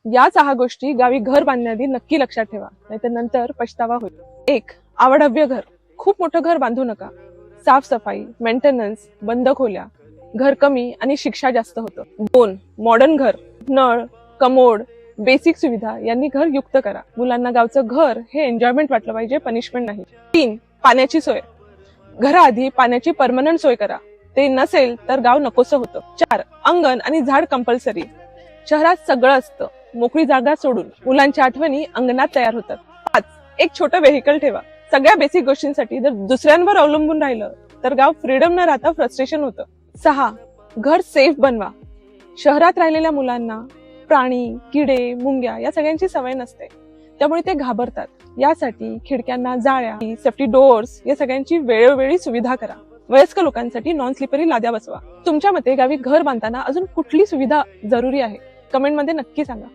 या 6 गोष्टी गावी घर बांधण्याआधी नक्की लक्षात ठेवा, नाहीतर नंतर पछतावा होईल. 1. आवडहव्य घर. खूप मोठं घर बांधू नका. साफसफाई, मेंटेनन्स, बंद खोल्या, घर कमी आणि शिक्षा जास्त होतं. 2. मॉडर्न घर. नळ, कमोड, बेसिक सुविधा यांनी घर युक्त करा. मुलांना गावचं घर हे एन्जॉयमेंट वाटलं पाहिजे, पनिशमेंट नाही. 3. पाण्याची सोय. घराआधी पाण्याची परमनंट सोय करा. ते नसेल तर गाव नकोसं होतं. 4. अंगण आणि झाड कंपल्सरी. शहरात सगळं असतं, मोकळी जागा सोडून मुलांच्या आठवणी अंगणात तयार होतात. 5. एक छोटं व्हेकल ठेवा. सगळ्या बेसिक गोष्टींसाठी जर दुसऱ्यांवर अवलंबून राहिलं तर गाव फ्रीडम न राहता फ्रस्ट्रेशन होतं. 6. घर सेफ बनवा. शहरात राहिलेल्या मुलांना प्राणी, किडे, मुंग्या या सगळ्यांची सवय नसते, त्यामुळे ते घाबरतात. यासाठी खिडक्यांना जाळ्या, सेफ्टी डोअर्स या सगळ्यांची वेळोवेळी सुविधा करा. वयस्कर लोकांसाठी नॉन स्लिपरी लाद्या बसवा. तुमच्या मते गावी घर बांधताना अजून कुठली सुविधा जरुरी आहे? कमेंटमध्ये नक्की सांगा.